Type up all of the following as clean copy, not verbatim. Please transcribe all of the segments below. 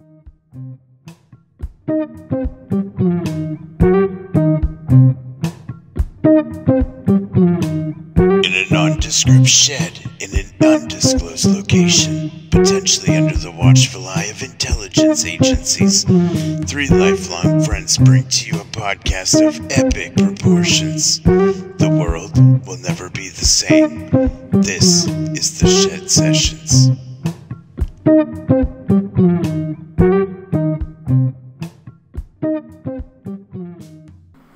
In a nondescript shed in an undisclosed location, potentially under the watchful eye of intelligence agencies, three lifelong friends bring to you a podcast of epic proportions. The world will never be the same. This is the Shed Sessions.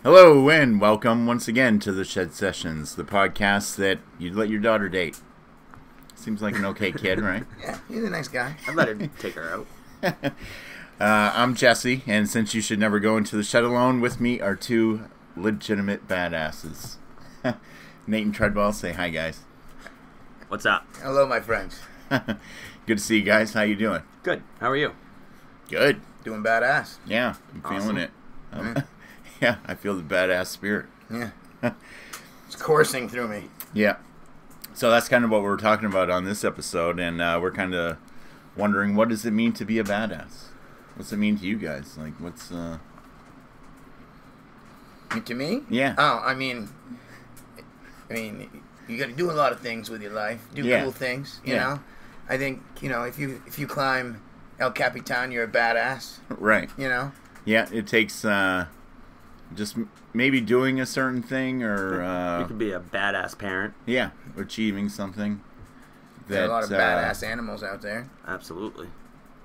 Hello and welcome once again to the Shed Sessions, the podcast that you'd let your daughter date. Seems like an okay kid, right? Yeah, he's a nice guy. I better take her out. I'm Jesse, and since you should never go into the shed alone, with me are two legitimate badasses. Nate and Treadwell, say hi, guys. What's up? Hello, my friends. Good to see you guys. How you doing? Good. How are you? Good. Doing badass. Yeah, I'm feeling it. Yeah, I feel the badass spirit. Yeah. It's coursing through me. Yeah. So that's kind of what we're talking about on this episode, and we're kind of wondering, what does it mean to be a badass? What's it mean to you guys? Like, what's... To me? Yeah. Oh, I mean, you got to do a lot of things with your life. Do cool things, you know? I think, if you climb El Capitan, you're a badass. Right. You know? Yeah, it takes just maybe doing a certain thing, or you could be a badass parent. Yeah, achieving something. There are a lot of badass animals out there. Absolutely.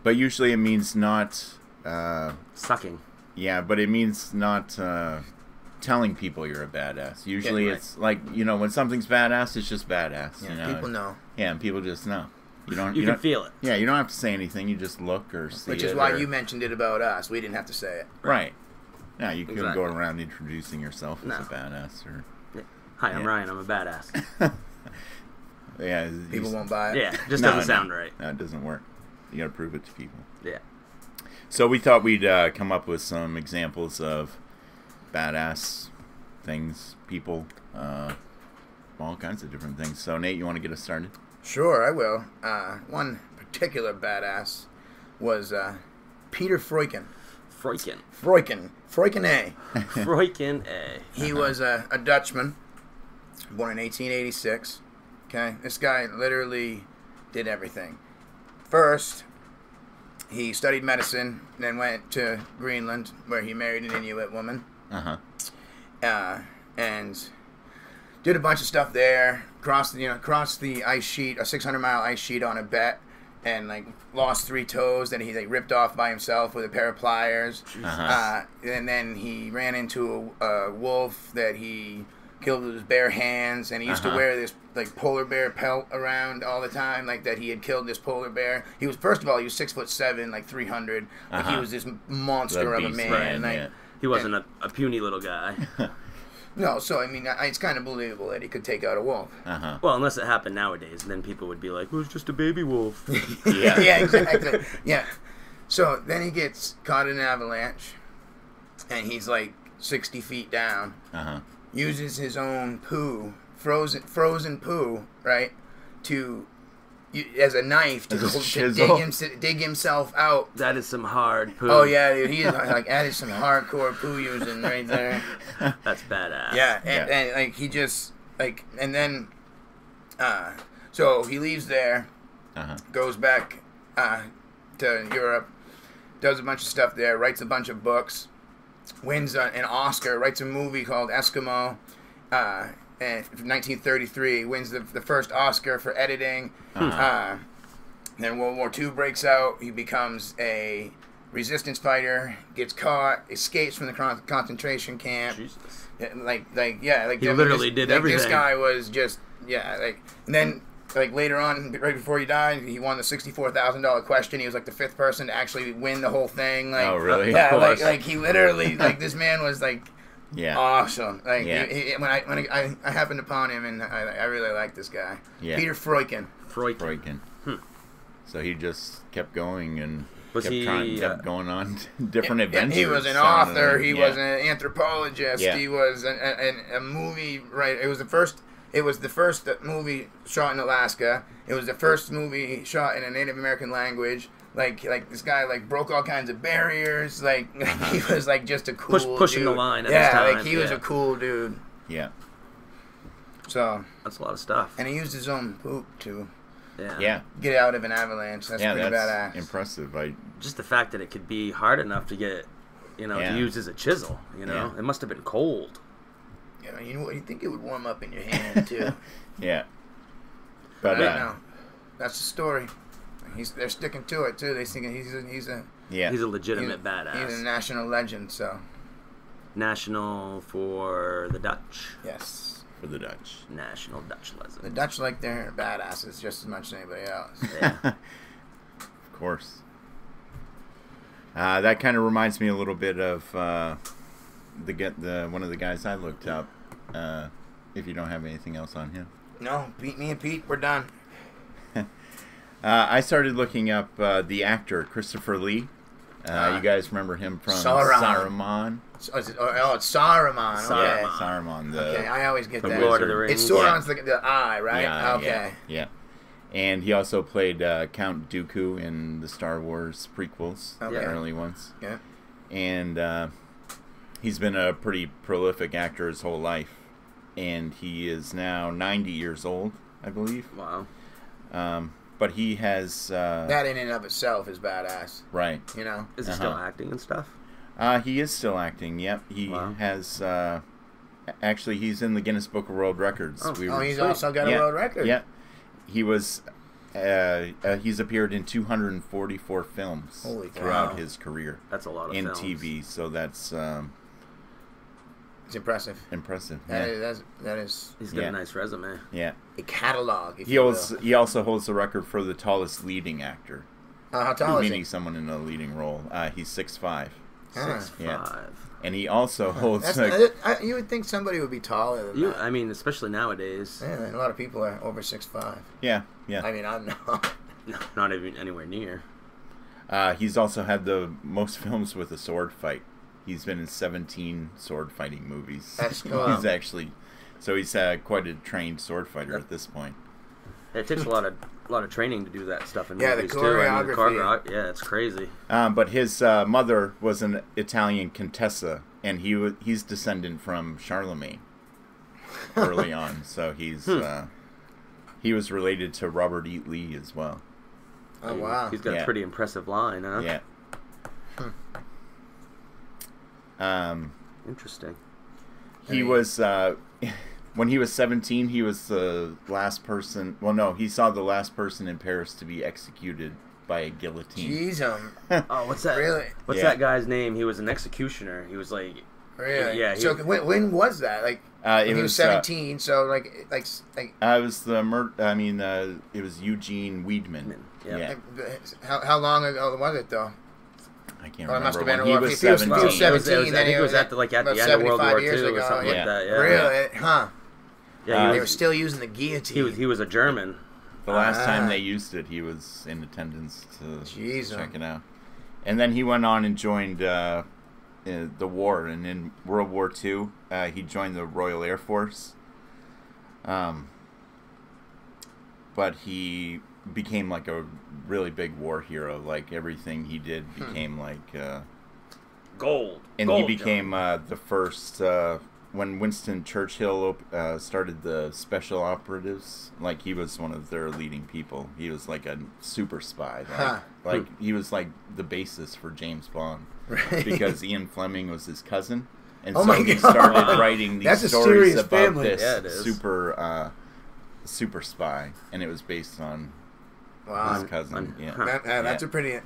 But usually it means not Sucking. Yeah, but it means not telling people you're a badass. Usually it's like, when something's badass, it's just badass. Yeah, people know. Yeah, and people just know. You can feel it. Yeah, you don't have to say anything. You just look or see it. Which is why you mentioned it about us. We didn't have to say it. Right. Yeah, you couldn't Exactly. go around introducing yourself as a badass. Or Hi, I'm Ryan. I'm a badass. yeah, People won't buy it. Yeah, just doesn't sound right. No, it doesn't work. You got to prove it to people. Yeah. So we thought we'd come up with some examples of badass things, people, all kinds of different things. So Nate, you want to get us started? Sure, I will. One particular badass was Peter Freuchen. Freuchen. Freuchen A. Freuchen A. He was a Dutchman, born in 1886. Okay, this guy literally did everything. First, he studied medicine, then went to Greenland, where he married an Inuit woman. And did a bunch of stuff there. Crossed the ice sheet, a 600-mile ice sheet on a bet, and lost 3 toes that he ripped off by himself with a pair of pliers. And then he ran into a wolf that he killed with his bare hands, and he used to wear this polar bear pelt around all the time, that he had killed this polar bear. He was, first of all, he was 6'7", 300. He was this monster of a man. He wasn't a puny little guy. No, so it's kind of believable that he could take out a wolf. Well, unless it happened nowadays, then people would be like, "Well, it's just a baby wolf." Yeah, exactly. Yeah. So then he gets caught in an avalanche, and he's 60 feet down. Uses his own poo, frozen poo, right, as a knife to dig himself out. That is some hard poo. Oh yeah, dude, he added some hardcore poo using right there. That's badass. Yeah, and he just and then so he leaves there, goes back to Europe, does a bunch of stuff there, writes a bunch of books, wins an Oscar, writes a movie called Eskimo. And 1933, wins the first Oscar for editing. Then World War II breaks out. He becomes a resistance fighter, gets caught, escapes from the concentration camp. Jesus. He literally did everything. This guy was just, and then, later on, right before he died, he won the $64,000 question. He was, the 5th person to actually win the whole thing. Oh, really? Yeah, he literally, this man was, awesome. When I happened upon him, and I really like this guy. Yeah. Peter Freuchen. Freuchen. So he just kept going and kept going on different adventures. He was an author. He was an anthropologist. He was a movie writer. It was the first movie shot in Alaska. It was the first movie shot in a Native American language. Like this guy like broke all kinds of barriers. Like he was like just a cool pushing dude. the line at his time. Like he was a cool dude. Yeah. So that's a lot of stuff. And he used his own poop to get out of an avalanche. That's pretty badass. Impressive. Just the fact that it could be hard enough to get, to use as a chisel. It must have been cold. Yeah, you think it would warm up in your hand too. Yeah. But no, that's the story. They're sticking to it too. They think he's a legitimate badass. He's a national legend. So national for the Dutch. Yes, for the Dutch. National Dutch legend. The Dutch like their badasses just as much as anybody else. Yeah, of course. That kind of reminds me a little bit of one of the guys I looked up. If you don't have anything else on him. No, me and Pete, we're done. I started looking up the actor Christopher Lee. You guys remember him from Saruman? It's Saruman. Saruman. Yeah, Saruman. Okay, I always get that. Lord of the Rings. It's Sauron's the eye, right? Okay. Yeah. And he also played Count Dooku in the Star Wars prequels, the early ones. Yeah. And he's been a pretty prolific actor his whole life. And he is now 90 years old, I believe. Wow. But he has... that in and of itself is badass. Right. Is he still acting and stuff? He is still acting, yep. He has... actually, he's in the Guinness Book of World Records. He's also got a world record. Yeah. He was... he's appeared in 244 films throughout his career. That's a lot of films. In TV, so that's... it's impressive. That is. He's got a nice resume. Yeah. A catalog. He also holds the record for the tallest leading actor. How tall is he? Meaning someone in a leading role. He's 6'5". 6'5". Yeah. And he also holds. You would think somebody would be taller than that. I mean, especially nowadays. Yeah, a lot of people are over 6'5". Yeah. I mean, I'm not. No, not even anywhere near. He's also had the most films with a sword fight. He's been in 17 sword fighting movies. That's cool. He's actually, so he's quite a trained sword fighter at this point. It takes a lot of training to do that stuff in movies the choreography. Yeah, it's crazy. But his mother was an Italian Contessa, and he's descendant from Charlemagne early on. So he was related to Robert E. Lee as well. Oh wow! He's got a pretty impressive line, huh? Yeah. Interesting. He was when he was 17. He was the last person. Well, no, he saw the last person in Paris to be executed by a guillotine. Jeez, oh, what's that? Really? What's that guy's name? He was an exexecutioner. He was like, really? Yeah. So when was that? Like he was 17. So like it was the murder. I mean, it was Eugene Weidman. Yeah. How long ago was it though? I can't remember. It must have been when he was 17. He was 17. I think it was at the end of World War II or something like that. Yeah. Really? Huh? Yeah. They were still using the guillotine. He was a German. The last time they used it, he was in attendance to check it out. And then he went on and joined the war. And in World War II, he joined the Royal Air Force. But he became like a really big war hero. Like everything he did became like gold. And he became the first when Winston Churchill started the special operatives. Like he was one of their leading people. He was like a super spy. Like he was like the basis for James Bond, because Ian Fleming was his cousin, and so he started writing these stories about this super spy, and it was based on. Wow. His cousin. That's a pretty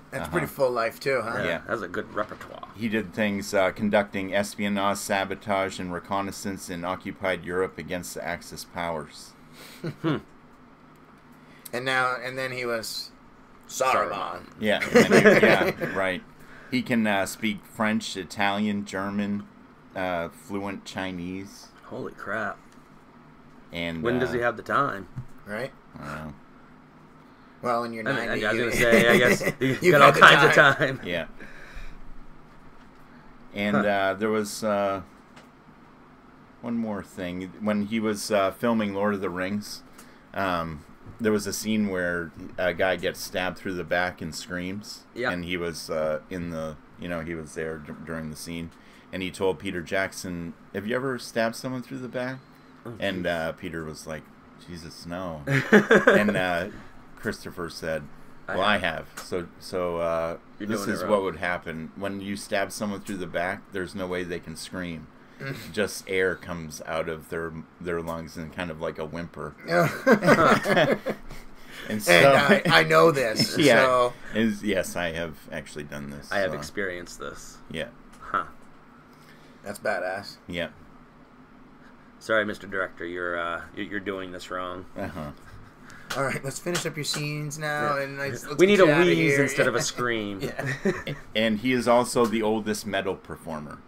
full life too, huh? Yeah, that's a good repertoire. He did things conducting espionage, sabotage, and reconnaissance in occupied Europe against the Axis powers. And then he was Saruman. Yeah, right. He can speak French, Italian, German, fluent Chinese. Holy crap! And when does he have the time? Right. I don't know. Well, when you're 90, I was going to say, I guess you got all kinds of time. Yeah. And there was one more thing. When he was filming Lord of the Rings, there was a scene where a guy gets stabbed through the back and screams. Yeah. And he was he was there during the scene. And he told Peter Jackson, "Have you ever stabbed someone through the back?" Oh, and Peter was like, "Jesus, no." And Christopher said, "Well, I have. So this is what would happen when you stab someone through the back. There's no way they can scream. Just air comes out of their lungs and kind of like a whimper." And so and I know this. Yeah. So. Yes, I have actually done this. I have experienced this. Yeah. Huh. That's badass. Yeah. Sorry, Mr. Director, you're doing this wrong. All right, let's finish up your scenes now, and let's we need get a you outta wheeze here. instead of a scream. And he is also the oldest metal performer.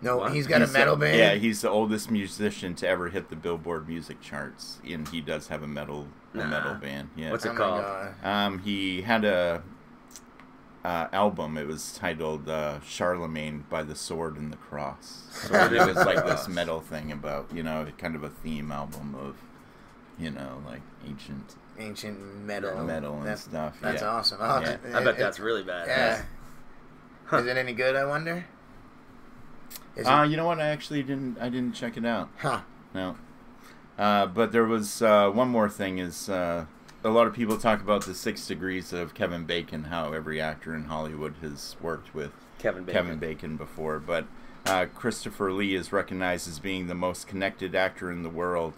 No, What? he's got a metal band. Yeah, he's the oldest musician to ever hit the Billboard music charts, and he does have a metal band. Yeah. What's it Oh called? He had a album. It was titled Charlemagne by the Sword and the Cross. So it was like this metal thing about, kind of a theme album of, like ancient metal and stuff. That's awesome. Yeah. I bet that's really bad. Yeah. Huh. Is it any good, I wonder? You know what? I didn't check it out. Huh. No. But there was one more thing is a lot of people talk about the 6 degrees of Kevin Bacon, how every actor in Hollywood has worked with Kevin Bacon before. But Christopher Lee is recognized as being the most connected actor in the world.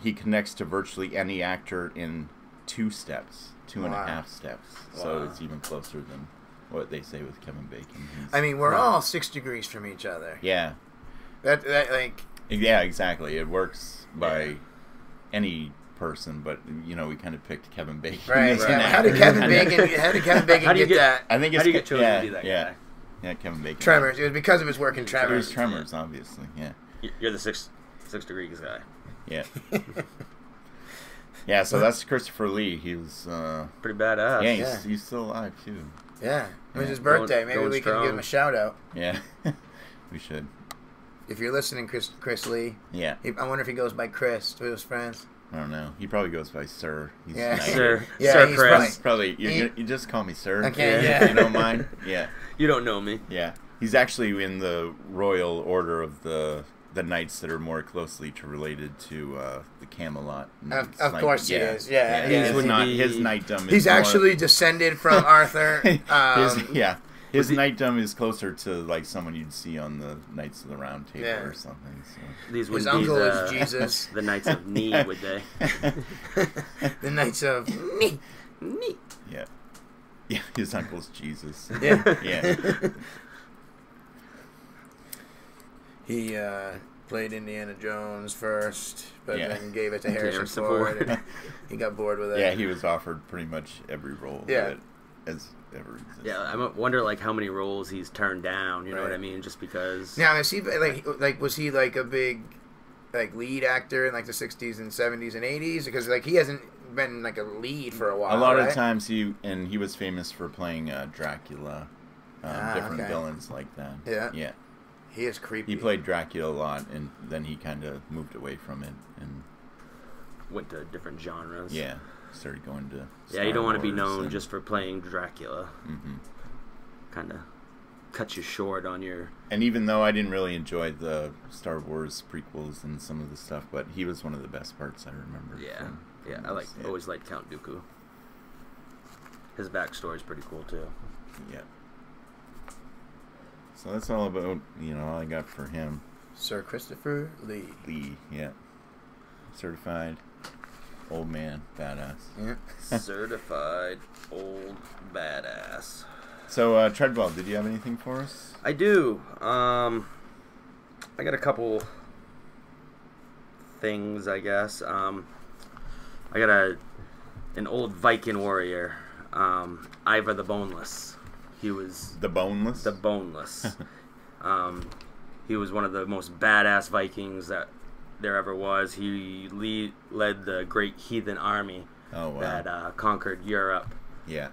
He connects to virtually any actor in 2 steps, 2.5 steps. Wow. So it's even closer than what they say with Kevin Bacon. I mean, we're all 6 degrees from each other. Yeah. That like. Yeah, exactly. It works by any person, but we kind of picked Kevin Bacon. Right. Yeah. How did Kevin Bacon get that? I think how do you get chosen to be that guy? Yeah, Kevin Bacon. Tremors. It was because of his work in Tremors. It was Tremors, obviously. Yeah. You're the 6 degrees guy. Yeah. Yeah. So that's Christopher Lee. He was pretty badass. Yeah, he's still alive too. Yeah. It was his birthday. Maybe we can give him a shout out. Yeah. We should. If you're listening, Chris Lee. Yeah. I wonder if he goes by Chris to his friends. I don't know. He probably goes by Sir. He's Sir. Yeah, Sir he's Chris. Probably. You just call me Sir. Okay. Yeah. You don't mind? Yeah. You don't know me. Yeah. He's actually in the royal order of the knights that are more closely related to the Camelot. Of course he is. Yeah. His knightdom. He's actually descended from Arthur. His knightdom is closer to like someone you'd see on the Knights of the Round Table or something. So. His uncle is Jesus. The Knights of Knee, would they? The Knights of Knee. Yeah. Yeah, his uncle's Jesus. Yeah. Yeah. He played Indiana Jones first, but then gave it to Harrison Ford. And he got bored with it. Yeah, he was offered pretty much every role that has ever existed. Yeah, I wonder like how many roles he's turned down. You know what I mean? Just because. Now, is he like was he like a big lead actor in like the 60s and 70s and 80s? Because he hasn't been like a lead for a while. A lot of times he was famous for playing Dracula, different villains like that. Yeah. Yeah. He is creepy. He played Dracula a lot, and then he kind of moved away from it and went to different genres. Yeah, started going to. Yeah, you don't want to be known just for playing Dracula. Mm-hmm. Kind of cuts you short on your. And even though I didn't really enjoy the Star Wars prequels and some of the stuff, but he was one of the best parts I remember. Yeah, I always liked Count Dooku. His backstory is pretty cool too. Yeah. So that's all about, all I got for him. Sir Christopher Lee. Lee, yeah. Certified old man, badass. Yeah. Certified old badass. So, Treadwell, did you have anything for us? I do. I got a couple things, I guess. I got an old Viking warrior, Ivar the Boneless. He was the Boneless. The Boneless. He was one of the most badass Vikings that there ever was. He led the great heathen army that conquered Europe. Yeah.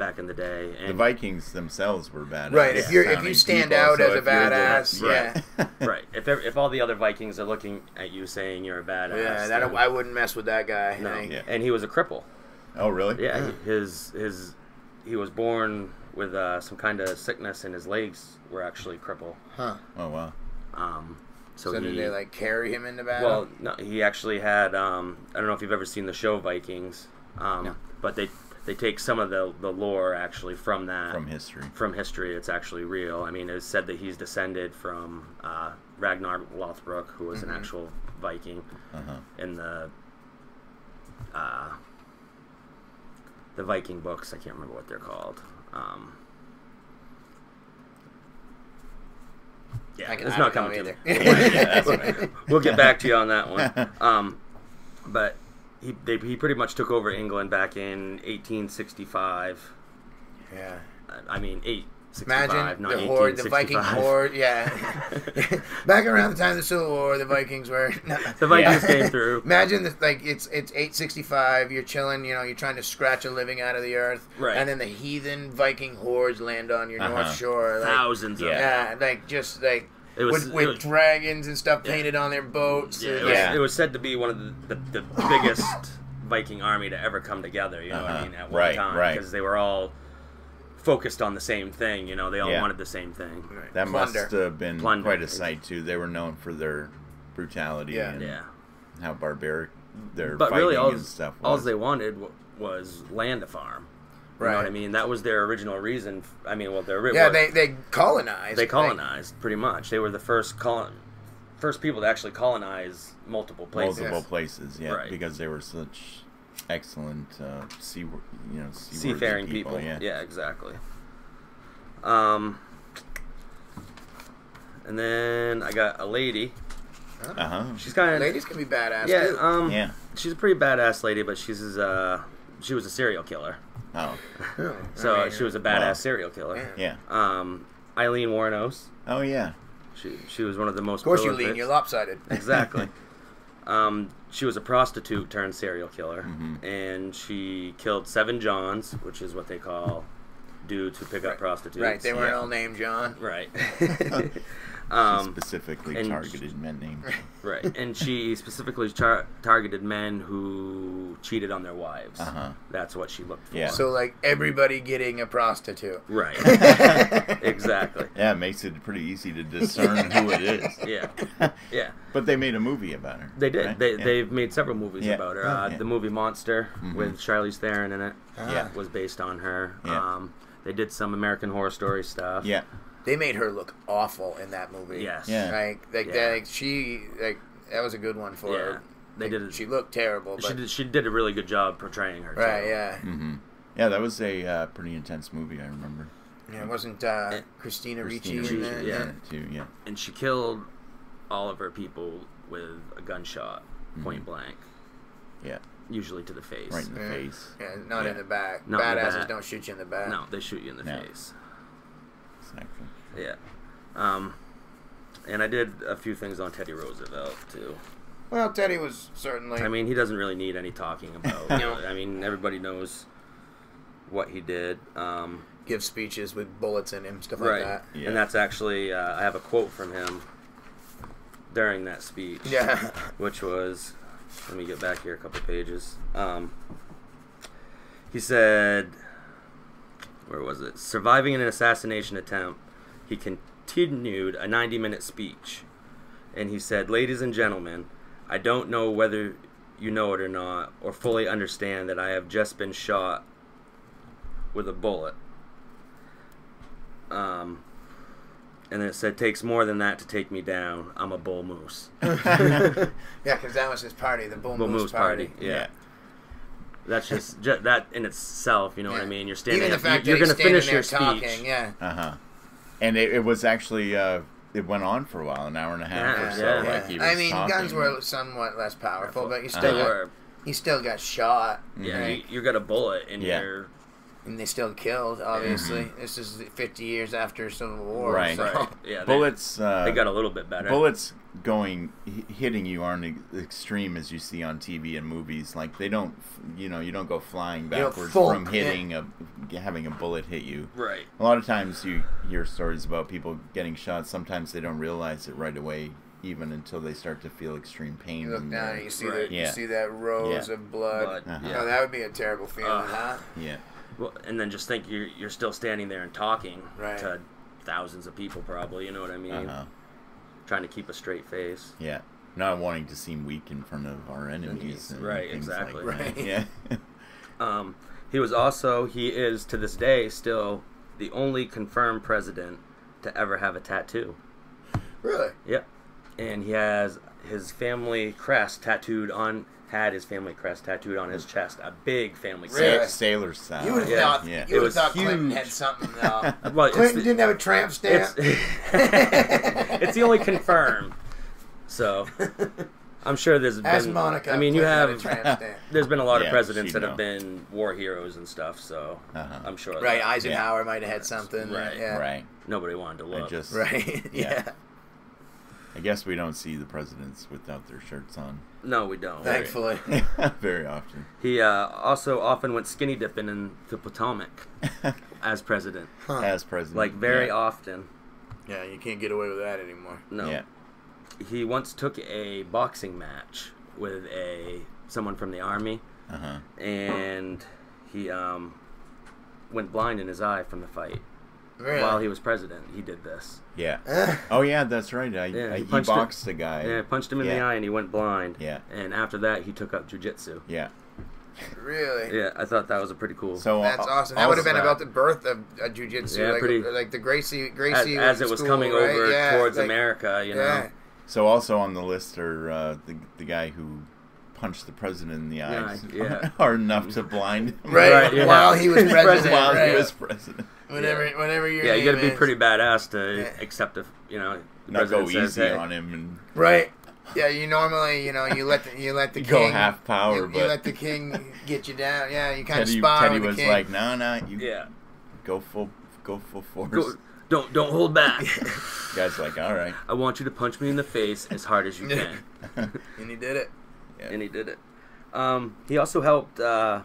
back in the day. And the Vikings themselves were badass. Right. If you stand people, out so as a if you're badass, yeah. Right. If all the other Vikings are looking at you saying you're a badass, Yeah, then- I wouldn't mess with that guy. No. Yeah. And he was a cripple. Oh, really? Yeah. He was born with some kind of sickness, and his legs were actually crippled. Huh. Oh, wow. So did they like carry him into battle? Well, no, he actually had. I don't know if you've ever seen the show Vikings, No. but they take some of the lore actually from that. From history. From history, it's actually real. I mean, it's said that he's descended from Ragnar Lothbrok, who was an actual Viking in the Viking books. I can't remember what they're called. Yeah, it's not coming to me. either. We'll get back to you on that one. But he pretty much took over England back in 1865. Yeah. I mean, 865, Imagine not the horde, the 1865. Viking horde. Yeah. Back around the time of the Civil War, the Vikings were. The Vikings came through. Imagine that, like it's 865. You're chilling. You know, you're trying to scratch a living out of the earth. Right. And then the heathen Viking hordes land on your North Shore. Like, Thousands of them. Yeah, like just like. It was, with dragons and stuff painted on their boats. It was said to be one of the biggest Viking army to ever come together, you know what I mean, at one time. Because they were all focused on the same thing, you know, they all wanted the same thing. Right. That must have been Plunder. quite a sight, too. They were known for their brutality and how barbaric their fighting really and stuff was. All they wanted was land to farm. You know what I mean? That was their original reason. I mean, well, they colonized. They colonized, pretty much. They were the first people to actually colonize multiple places. Places, because they were such excellent seafaring people. Yeah, exactly. And then I got a lady. She's kind of ladies can be badass too. She's a pretty badass lady, but she was a serial killer. Oh. So she was a badass serial killer. Yeah. Eileen Wuornos. Oh, yeah. She was one of the most. Of course, you lean. You're lopsided. Exactly. She was a prostitute turned serial killer, and she killed 7 Johns, which is what they call dudes who pick up prostitutes. Right. They weren't all named John. Right. She specifically targeted men named John. Right, and she specifically targeted men who cheated on their wives. That's what she looked for. Yeah. So, like, everybody getting a prostitute. Right. Exactly. Yeah, it makes it pretty easy to discern who it is. Yeah. But they made a movie about her. They did. Right? They've made several movies about her. The movie Monster with Charlize Theron in it was based on her. Yeah. They did some American Horror Story stuff. Yeah. They made her look awful in that movie. Yes. Yeah. That was a good one for her. They did it. She looked terrible. But She did a really good job portraying her. right. Too. Yeah. Mm-hmm. Yeah, that was a pretty intense movie. I remember. Yeah, it wasn't Christina Ricci in there? Yeah. Too, yeah. And she killed all of her people with a gunshot, point blank. Yeah. Usually to the face. Right in the face. Yeah, not in the back. Not in the Badasses back. don't shoot you in the back. No, they shoot you in the face. Exactly. Yeah. And I did a few things on Teddy Roosevelt, too. Well, Teddy was certainly... I mean, he doesn't really need any talking about. I mean, everybody knows what he did. Give speeches with bullets in him, stuff like that. Yeah. And that's actually, I have a quote from him during that speech. Yeah. Which was, let me get back here a couple pages. He said, where was it? Surviving an assassination attempt, he continued a 90-minute speech. And he said, "Ladies and gentlemen, I don't know whether you know it or not, or fully understand that I have just been shot with a bullet." And then it said, "Takes more than that to take me down. I'm a bull moose." Yeah, because that was his party, the Bull Moose Party. Yeah. That's just that in itself, you know what I mean? You're standing Even up, the fact you're that going to he's finish standing your there speech. talking, yeah. And it was actually, it went on for a while, an hour and a half or so. Yeah. Like he was I mean, talking. guns were somewhat less powerful, but They were. he still got shot. Yeah, right? you got a bullet in your And they still killed, obviously. This is 50 years after Civil War. Right. So. Right. Yeah, bullets. They got a little bit better. Bullets hitting you aren't extreme as you see on TV and movies. Like they don't, you don't go flying backwards from hitting having a bullet hit you. Right. A lot of times you hear stories about people getting shot. Sometimes they don't realize it right away, even until they start to feel extreme pain. You look down and you see you see that rose of blood. Oh, that would be a terrible feeling, huh? Yeah. Well, and then just think you're still standing there and talking right. to thousands of people, probably. You know what I mean? Trying to keep a straight face. Yeah. Not wanting to seem weak in front of our enemies. And right. things Exactly. Like that. Yeah. He is to this day still the only confirmed president to ever have a tattoo. Really? Yep. And he has his family crest tattooed on. Had his family crest tattooed on his chest, a big family crest. Really? Sailor style. You would have thought Clinton had something, though. Well, Clinton didn't have a tramp stamp. It's the only confirmed. So, I'm sure there's Ask been... Monica. I mean, you Clinton have... had a tramp stamp. There's been a lot of presidents that have been war heroes and stuff, so I'm sure... Right, Eisenhower might have had something. Right. Yeah. Right. Nobody wanted to look. Right, yeah. I guess we don't see the presidents without their shirts on. No, we don't. Thankfully. Very often. He also often went skinny dipping in the Potomac as president. As president. Like, very often. Yeah, you can't get away with that anymore. No. Yeah. He once took a boxing match with someone from the army, and he went blind in his eye from the fight. Really? While he was president, he did this. Yeah. Oh, yeah, that's right. He boxed a guy. Yeah, punched him in the eye, and he went blind. Yeah. And after that, he took up jiu-jitsu. Yeah. Really? Yeah, I thought that was a pretty cool. So that's awesome. That would have been about the birth of jiu-jitsu. Yeah, like the Gracie as it was school, coming right? over towards America, you know. So also on the list are the guy who punched the president in the eyes hard enough to blind him. Right. While he was president. While he was president. Whenever you're you got to be pretty badass to accept the not go says, easy on him and right. Yeah, you normally you let the king go half power, you but let the king get you down. Yeah, you kind of Teddy with was the king. like, no, you go full force. Don't hold back. Guy's like, all right. I want you to punch me in the face as hard as you can. And he did it. Yeah. And he did it. He also helped a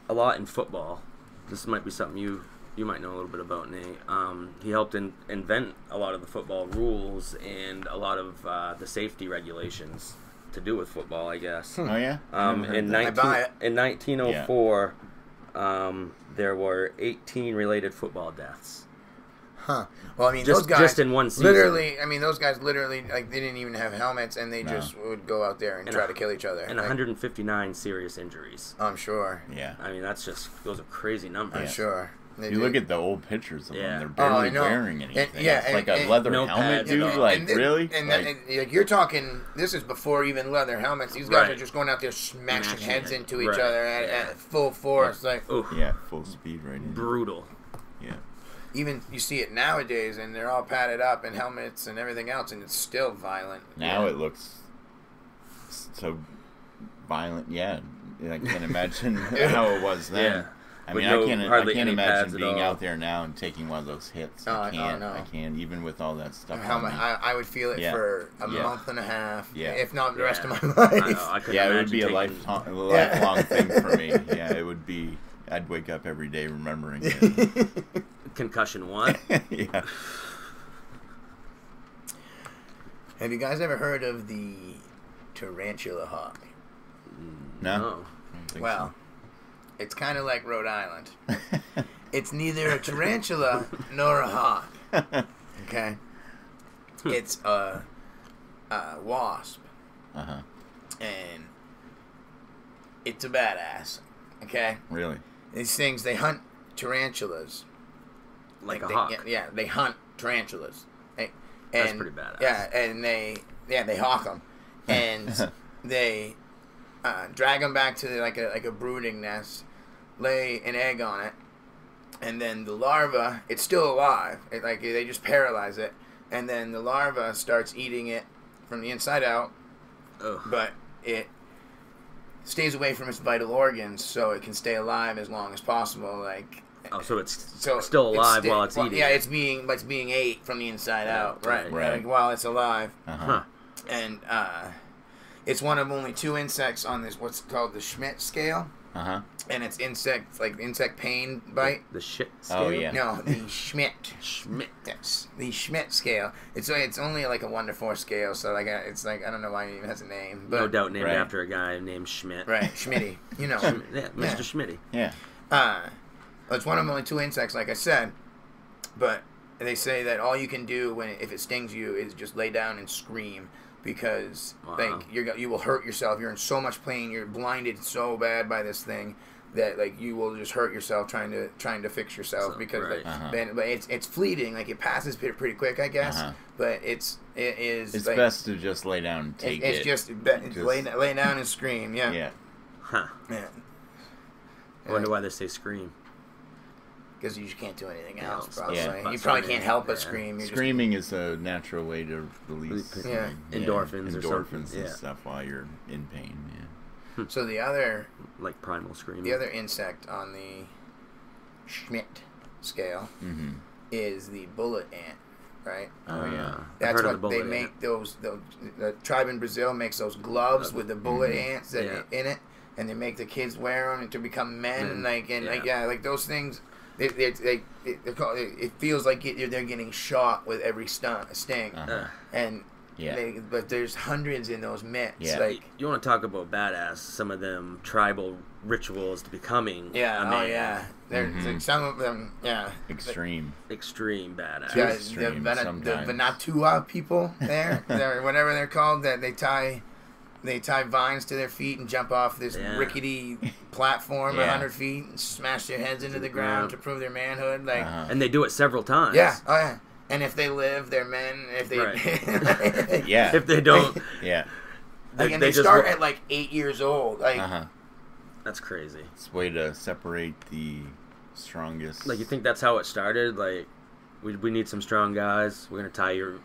lot in football. This might be something you might know a little bit about, Nate. He helped invent a lot of the football rules and a lot of the safety regulations to do with football, I guess. Oh, yeah? In 1904, there were 18 related football deaths. Huh. Well, I mean, just, those guys just in one season. Literally, I mean, those guys literally, like, they didn't even have helmets, and they just would go out there and try to kill each other. And 159 serious injuries. I'm sure. Yeah. I mean, those are crazy numbers. I'm sure. You look at the old pictures of them; they're barely wearing anything. It's like a leather helmet, dude. Like, really? And you're talking. This is before even leather helmets. These guys are just going out there smashing heads into each other at full force. Like, full speed right in. Brutal. Yeah. Even you see it nowadays, and they're all padded up in helmets and everything else, and it's still violent. Now it looks so violent. Yeah, I can't imagine how it was then. Yeah. I mean, I can't imagine being out there now and taking one of those hits. I can't, even with all that stuff. I would feel it for a month and a half, if not the rest of my life. It would be a lifelong thing for me. Yeah, it would be. I'd wake up every day remembering it. Concussion 1. Yeah. Have you guys ever heard of the tarantula hawk? No. Well, it's kind of like Rhode Island. It's neither a tarantula nor a hawk. Okay? It's a wasp. And it's a badass. Okay? Really? These things, they hunt tarantulas. Like a hawk. Yeah, they hunt tarantulas. That's pretty badass. Yeah, and they hawk them. And they drag them back to like a brooding nest, lay an egg on it, and then the larva, it's still alive. They just paralyze it, and then the larva starts eating it from the inside out. Ugh. But stays away from its vital organs so it can stay alive as long as possible. Like, so it's still alive while it's eating. Yeah, it's being ate from the inside out, right? Like, while it's alive. And it's one of only 2 insects on this what's called the Schmidt scale. And it's insect pain bite. The shit scale? Oh yeah. No, the Schmidt. Yes, the Schmidt scale. It's only like a 1 to 4 scale, so like it's like I don't know why it even has a name. But, no doubt named after a guy named Schmidt. Right, Schmitty. You know. Yeah, Mr. Schmitty. Yeah. It's one of only 2 insects, like I said, but they say that all you can do if it stings you is just lay down and scream. Because like you will hurt yourself. You're in so much pain. You're blinded so bad by this thing that like you will just hurt yourself trying to fix yourself because but it's fleeting. Like it passes pretty quick, I guess. But it's like, best to just lay down and take it. It's just lay down and scream. Yeah. Yeah. Huh. Yeah. I wonder why they say scream. Because you just can't do anything else, Yeah. probably. Yeah. You probably can't help but scream. Screaming is a natural way to release endorphins or endorphins something. and stuff while you're in pain. Yeah. So the other... Like primal screaming. The other insect on the Schmidt scale is the bullet ant, right? Oh, yeah. That's what they make the tribe in Brazil makes those gloves with the bullet ants that in it, and they make the kids wear them to become men, and like those things... It feels like they're getting shot with every sting, and but there's hundreds in those mitts. Yeah. Like you want to talk about badass? Some of them tribal rituals to becoming a man. There's like some of them, extreme badass. The Venatua people there, whatever they're called, that they tie vines to their feet and jump off this rickety platform 100 feet and smash their heads into the ground to prove their manhood. Like, and they do it several times. Yeah, oh yeah. And if they live, they're men. If they, if they don't, and they start at like 8 years old. Like, that's crazy. It's a way to separate the strongest. Like, you think that's how it started? Like, we need some strong guys. We're gonna tie your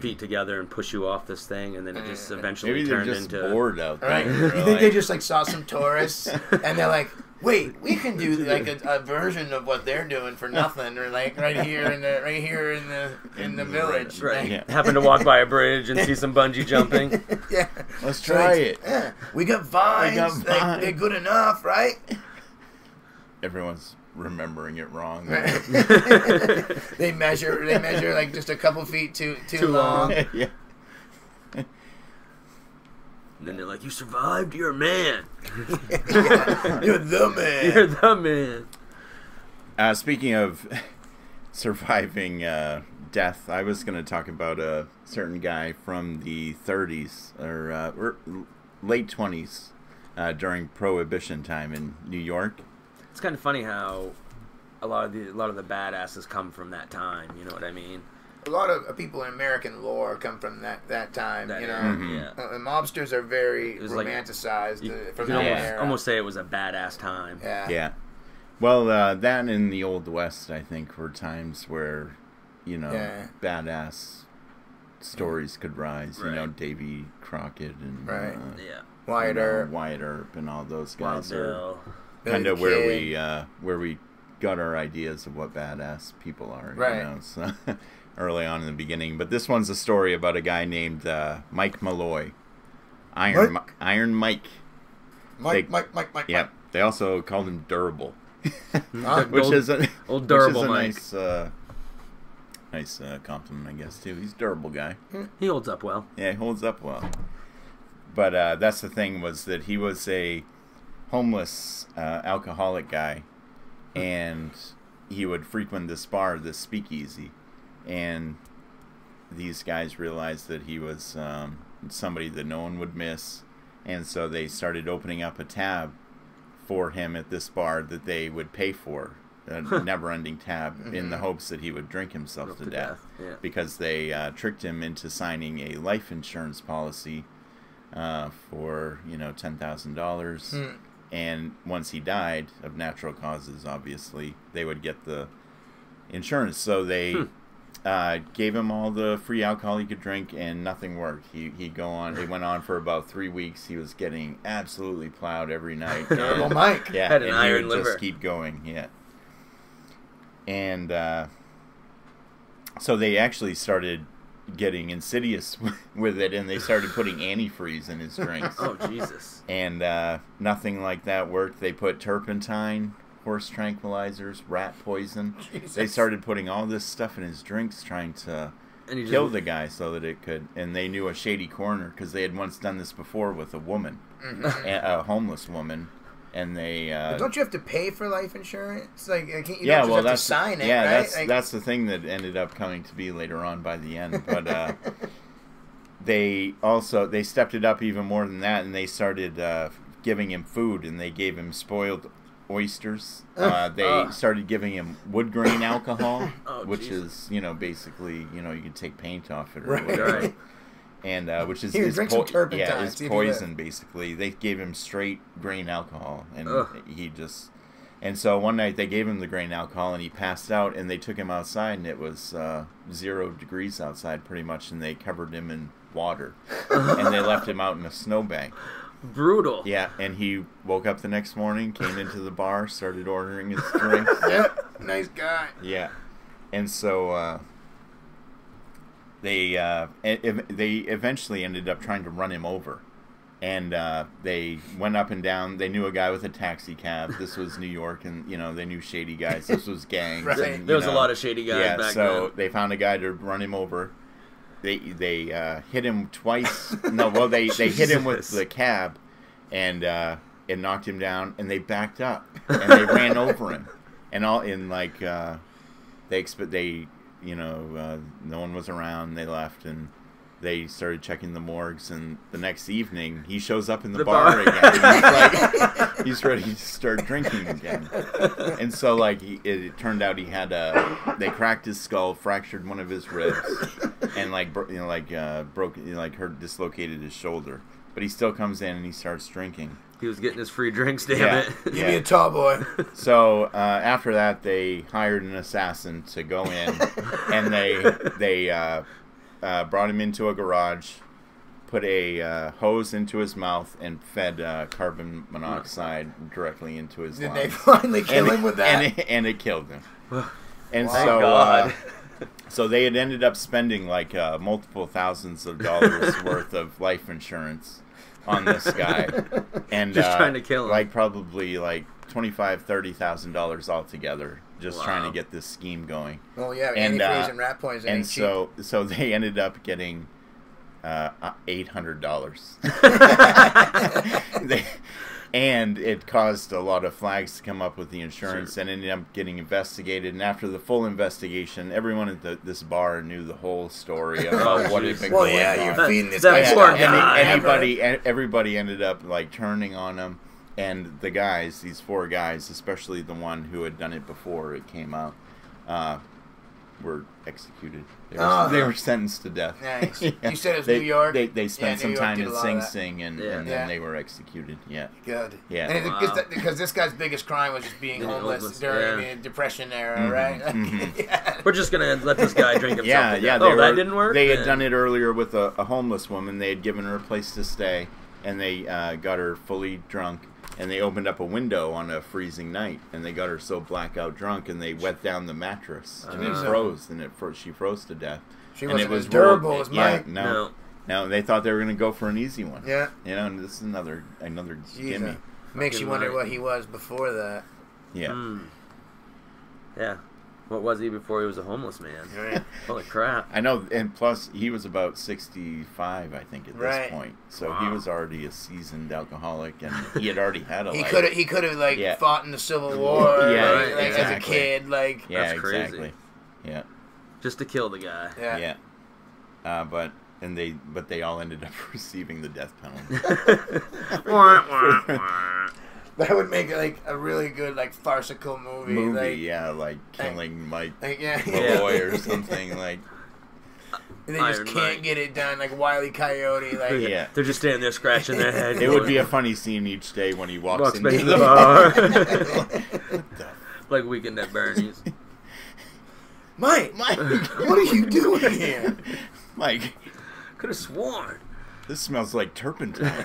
feet together and push you off this thing, and then it just eventually turned into... Maybe they're just bored out there. Right? You think they just like saw some tourists and they're like, wait, we can do like a version of what they're doing for nothing, or like right here in the village. Right. Yeah. Happen to walk by a bridge and see some bungee jumping. Yeah. Let's try it. Yeah. We got vines. They're good enough, right? Everyone's remembering it wrong. They measure like just a couple feet too long. Yeah. And then they're like, "You survived. You're a man. You're the man. You're the man." Speaking of surviving death, I was going to talk about a certain guy from the 30s or late 20s during Prohibition time in New York. It's kind of funny how a lot of the badasses come from that time. You know what I mean? A lot of people in American lore come from that time. You know, Mm-hmm. mobsters are very romanticized from that era. Almost say it was a badass time. Yeah. Well, that and the Old West, I think, were times where, badass stories could rise. Right. You know, Davy Crockett and Wyatt Earp. Wyatt Earp and all those guys are Billy kind of Kid. where we got our ideas of what badass people are. Right. You know, so early on in the beginning. But this one's a story about a guy named Mike Malloy. Iron Mike. Mike. Yep. They also called him Durable. Which is a durable Mike. Nice compliment, I guess, too. He's a durable guy. He holds up well. Yeah, he holds up well. But that's the thing, was that he was a homeless alcoholic guy, and he would frequent this bar, this speakeasy, and these guys realized that he was somebody that no one would miss, and so they started opening up a tab for him at this bar that they would pay for, a never-ending tab, in the hopes that he would drink himself to death. Yeah. Because they tricked him into signing a life insurance policy for $10,000, and once he died of natural causes, obviously they would get the insurance. So they gave him all the free alcohol he could drink, and nothing worked. He went on for about 3 weeks. He was getting absolutely plowed every night. Terrible Mike. Yeah, Had an and iron he would liver. just keep going. Yeah. And so they actually started getting insidious with it, and they started putting antifreeze in his drinks. Oh, Jesus. And nothing like that worked. They put turpentine, horse tranquilizers, rat poison. Jesus. They started putting all this stuff in his drinks, trying to kill the guy so that it could. And they knew a shady corner because they had once done this before with a woman, a homeless woman. And they But don't you have to pay for life insurance? Like, you don't yeah, just well, have that's to sign it, yeah, right? that's the thing that ended up coming to be later on by the end. But they stepped it up even more than that, and they started giving him food, and they gave him spoiled oysters. They started giving him wood grain alcohol, which is basically you can take paint off it or whatever. Right. And which is Here, drink some turpentine, yeah, it's see if you poison basically. They gave him straight grain alcohol, and and so one night they gave him the grain alcohol, and he passed out, and they took him outside, and it was 0 degrees outside pretty much, and they covered him in water, and they left him out in a snowbank. Brutal. Yeah, and he woke up the next morning, came into the bar, started ordering his drinks. Yep, nice guy. Yeah, and so they eventually ended up trying to run him over, and they went up and down. They knew a guy with a taxi cab. This was New York, and they knew shady guys. This was gangs. Right. And, There was a lot of shady guys back then. so they found a guy to run him over. They hit him twice. No, well they hit him with the cab, and it knocked him down. And they backed up and they ran over him, and all in like no one was around. They left, and they started checking the morgues. And the next evening, he shows up in the bar again. He's ready to start drinking again. And so, it turned out he had they cracked his skull, fractured one of his ribs, and dislocated his shoulder. But he still comes in and he starts drinking. He was getting his free drinks, damn it. Give me a tall boy. So after that, they hired an assassin to go in, and they brought him into a garage, put a hose into his mouth, and fed carbon monoxide directly into his lungs. Did they finally kill him with that? And it killed him. And Thank so, God. So they had ended up spending multiple thousands of dollars worth of life insurance on this guy, and just trying to kill him. Probably $25,000-$30,000 altogether, just trying to get this scheme going. Oh yeah, and antifreeze and rat poison. And so they ended up getting $800. And it caused a lot of flags to come up with the insurance, and ended up getting investigated. And after the full investigation, everyone at this bar knew the whole story about what had been going on. You're feeding this That guy. poor guy. Everybody ended up turning on him, and the guys, these 4 guys, especially the one who had done it before it came out, were executed. They were sentenced to death. Nice. Yeah. You said it was New York? They spent some time in Sing that. Sing, and then they were executed. Yeah. Good. Yeah. And because this guy's biggest crime was just being homeless during the Depression era, right? Yeah. We're just going to let this guy drink himself. Yeah. That didn't work? They had done it earlier with a homeless woman. They had given her a place to stay, and they got her fully drunk. And they opened up a window on a freezing night, and they got her so blackout drunk, and they wet down the mattress, and it froze, and she froze to death. She and wasn't as durable as Mike. No. They thought they were going to go for an easy one. Yeah. And this is another gimme. Makes you wonder what he was before that. Yeah. Yeah. What was he before he was a homeless man? Right. Holy crap. I know, and plus he was about 65, I think, at this point. So he was already a seasoned alcoholic, and he had already had a life. He could have fought in the Civil War as a kid. That's crazy. Exactly. Yeah. Just to kill the guy. Yeah. But they all ended up receiving the death penalty. That would make it a really good farcical movie. Killing Mike yeah. Malloy or something And they just can't get it done, Wile E. Coyote. Yeah. They're just standing there scratching their head. It would be a funny scene each day when he walks back into to the bar. Like Weekend at Bernie's. Mike, what are you doing here? Mike, Could have sworn. this smells like turpentine.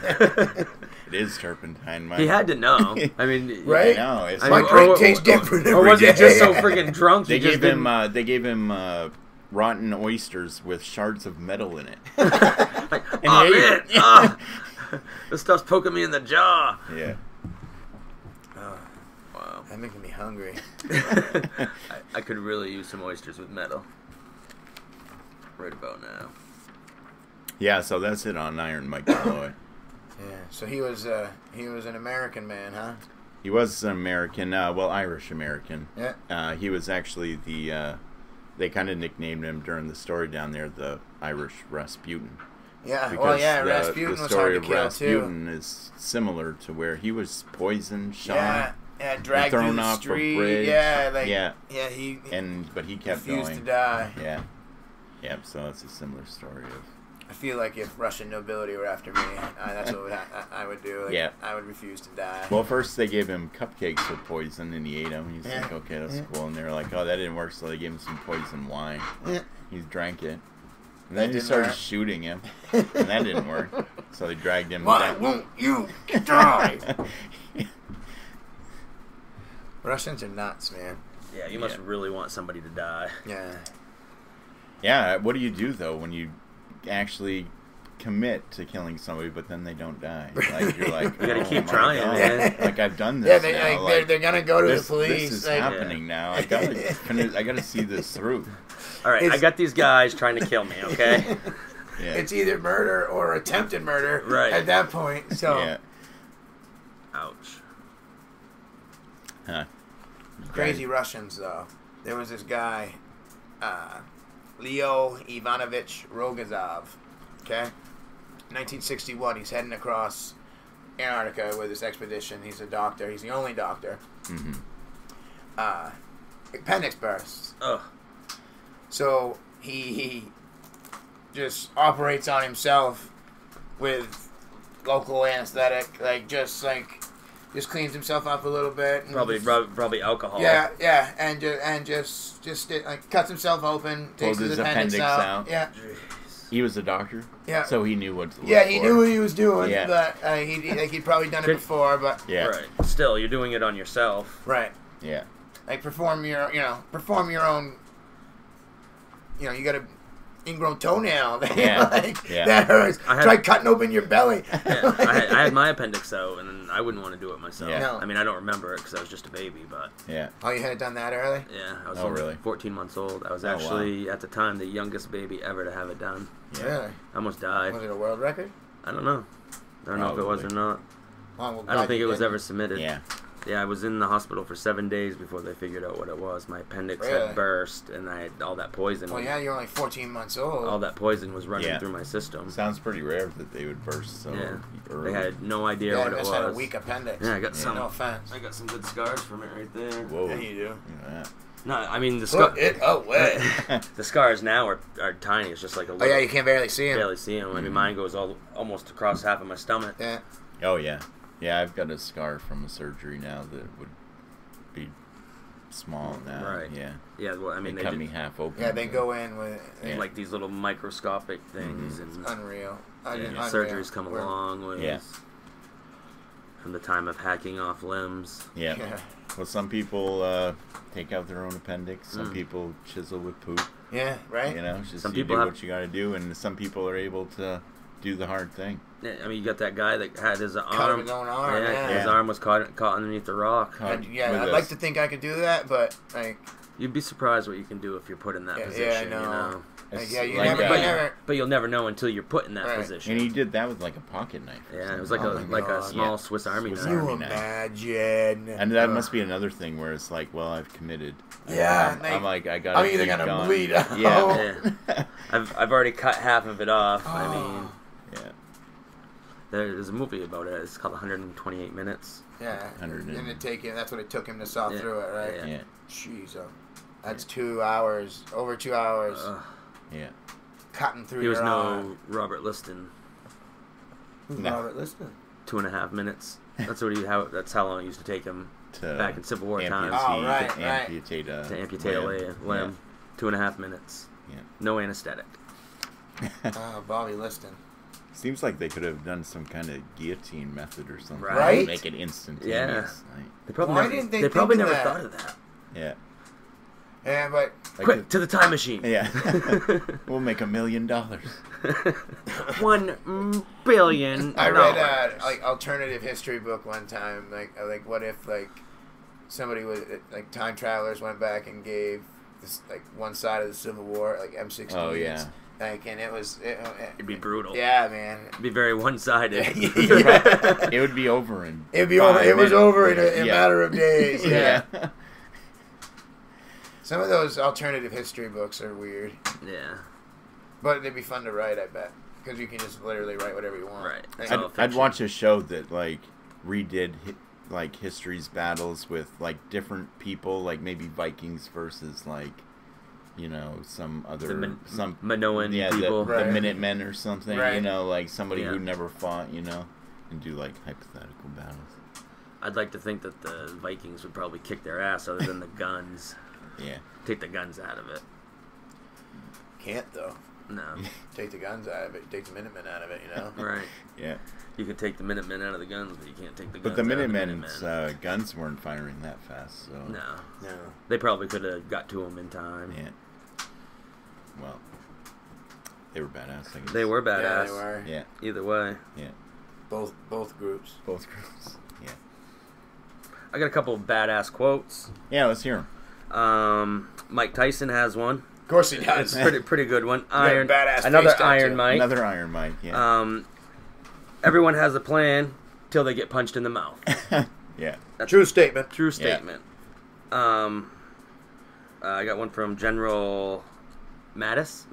It is turpentine, Mike. He had to know. I mean, Right? I know. It's I My mean, brain tastes different Or every was he day. just so freaking drunk? They he just gave him. didn't- They gave him rotten oysters with shards of metal in it. like, And oh he ate man, it. ah, this stuff's poking me in the jaw. Yeah. Wow. That making me hungry. I could really use some oysters with metal. Right about now. Yeah. So that's it on Iron Mike Malloy. Yeah. So he was an American man, huh? He was an American, well, Irish American. Yeah. He was actually they kind of nicknamed him during the story down there, the Irish Rasputin. Yeah. Because Well, yeah. the Rasputin was story hard to of kill Rasputin is similar to where he was poisoned, too. shot, Yeah. Yeah. Dragged thrown through the off a street. bridge. Yeah. Like. Yeah. Yeah. He but he kept refused going. to die. Yeah. Yep. So it's a similar story of. I feel like if Russian nobility were after me, that's what I would do. Like, Yeah. I would refuse to die. Well, first they gave him cupcakes with poison, and he ate them. He's Yeah. like, okay, that's Yeah. cool. And they were like, oh, that didn't work, so they gave him some poison wine. Yeah. He drank it. And That then he didn't started work. shooting him, and that didn't work. So they dragged him Why down. won't you die? Russians are nuts, man. Yeah, you must really want somebody to die. Yeah. Yeah, what do you do, though, when you actually commit to killing somebody, but then they don't die? Like, you're like, You gotta oh keep my trying, God. man. Like, I've done this Yeah, they, now. like, they're gonna go to this, the police. This is like, happening now. I gotta see this through. All right, I It's- got these guys trying to kill me. Okay. Yeah. It's either murder or attempted murder Right. at that point. So Yeah. Ouch. Huh. crazy Russians, though. There was this guy, Leo Ivanovich Rogozov. Okay, 1961. He's heading across Antarctica with this expedition. He's a doctor. He's the only doctor. Mm-hmm. Appendix bursts. Ugh. So he just operates on himself with local anesthetic, just cleans himself up a little bit. And Probably alcohol. Yeah, and just cuts himself open, takes Pulled his his appendix appendix out. Yeah, He was a doctor? Yeah. So he knew what to look yeah, he for. knew what he was doing, Yeah. but he'd probably done it before, but Yeah. Right. Still, you're doing it on yourself. right, Yeah. like perform your own. You got a ingrown toenail. Yeah. Yeah. That hurts. I had- Try cutting open your belly. Yeah, I had my appendix out, and I wouldn't want to do it myself. Yeah. No. I mean, I don't remember it because I was just a baby, but Yeah. Oh, you had it done that early? yeah, I was Oh, really? 14 months old. I was Oh, wow. actually, at the time, the youngest baby ever to have it done. Really? I almost died. Was it a world record? I don't know. I don't know if it was or not. Oh, well, I don't glad think you it was didn't. ever submitted. Yeah. Yeah, I was in the hospital for 7 days before they figured out what it was. My appendix Really? had burst, and I had all that poison. Well, yeah, you're only 14 months old. All that poison was running Yeah. through my system. Sounds pretty rare that they would burst so Yeah. early. They had no idea yeah, what I it just was. had a weak appendix. Yeah, I got Yeah. some. No offense. I got some good scars from it right there. Whoa. Yeah, you do. Look at No, I mean the scar. Put it away. The scars now are tiny. It's just like a Oh little. yeah, you can barely see him. barely see them. I mean, mine goes almost across half of my stomach. Yeah. that. Oh, yeah. Yeah, I've got a scar from a surgery now that would be small now. Right. Yeah. Yeah, well, I mean, They they cut did, me half open. Yeah, they go in with Yeah. like these little microscopic things, and unreal. Yeah. Unreal. surgery's come a We're- long ways. Yeah. From the time of hacking off limbs. Yeah. Yeah. Well, some people take out their own appendix. Some Mm. people chisel with poop. Yeah, right? You know, it's just Some you people do have- what you got to do, and some people are able to do the hard thing. Yeah, I mean, you got that guy that had his Cut arm. his own arm, yeah. His Yeah. arm was caught underneath the rock. Cut Yeah, with I'd a- like to think I could do that, but like, You'd be surprised what you can do if you're put in that Yeah, position. yeah, I know. You know? it's yeah, you like never, a- you never. But you'll never know until you're put in that Right. position. And he did that with like a pocket knife. or Yeah, it was something. like Oh a my God. small Yeah. Swiss Army Swiss knife. You Army knife. imagine. And that Ugh. must be another thing where it's like, well, I've committed. Yeah, I'm like, I got. I'm either gonna bleed out. Yeah. Yeah. I've already cut half of it off. I Oh. mean, Yeah. there's a movie about it. It's called 128 Minutes. Yeah, 100 and it take him. That's what it took him to saw Yeah. through it, right? Yeah. Yeah. Jeez, that's 2 hours, over 2 hours, Yeah. cutting through He was your no arm. Robert Liston. Who's No. Robert Liston? 2.5 minutes. That's that's how long it used to take him To back in Civil War amputate- times Oh, right, to right. amputate a to amputate a limb. 2.5 minutes. Yeah. No anesthetic. Oh, Bobby Liston. Seems like they could have done some kind of guillotine method or something. Right? Make it instantaneous. Yeah. Like, They probably Why never, didn't they they probably think of never that? thought of that. yeah. Yeah, but Like Quick, to the time machine. Yeah. We'll make $1 million. $1 billion. I read like alternative history book one time. Like what if like somebody would like time travelers went back and gave this like one side of the Civil War like M16s. Oh, yeah. Like and It'd be brutal. Yeah, man. It'd be very one-sided. Yeah. It would be over in It'd be over. 5 It was minutes. over in a Yeah. matter of days. Yeah. Yeah. Some of those alternative history books are weird, Yeah. but they'd be fun to write. I bet because you can just literally write whatever you want. Right. Like, So- I'd watch a show that like redid like history's battles with like different people, like maybe Vikings versus like some other some Minoan people. the Right. Minutemen or something. Right. Like somebody Yeah. who never fought. And do like hypothetical battles. I'd like to think that the Vikings would probably kick their ass other than the guns. Yeah. Take the guns out of it. can't though. No. Take the guns out of it. Take the Minutemen out of it. Right. Yeah. You can take the Minutemen out of the guns, but you can't take the But guns the out of the Minutemen's Minutemen. guns weren't firing that fast, so No. No. They probably could have got to them in time. yeah. Well, they were badass. I guess. They were badass. Yeah, they were. Yeah. Either way. Yeah. Both groups. Both groups. Yeah. I got a couple of badass quotes. Yeah. Let's hear them. Mike Tyson has one. Of course he It's does. a pretty good one. got a badass Another face tattoo. Iron Mike. Another Iron Mike. Yeah. Everyone has a plan till they get punched in the mouth. Yeah. That's True statement. True statement. I got one from General Mattis.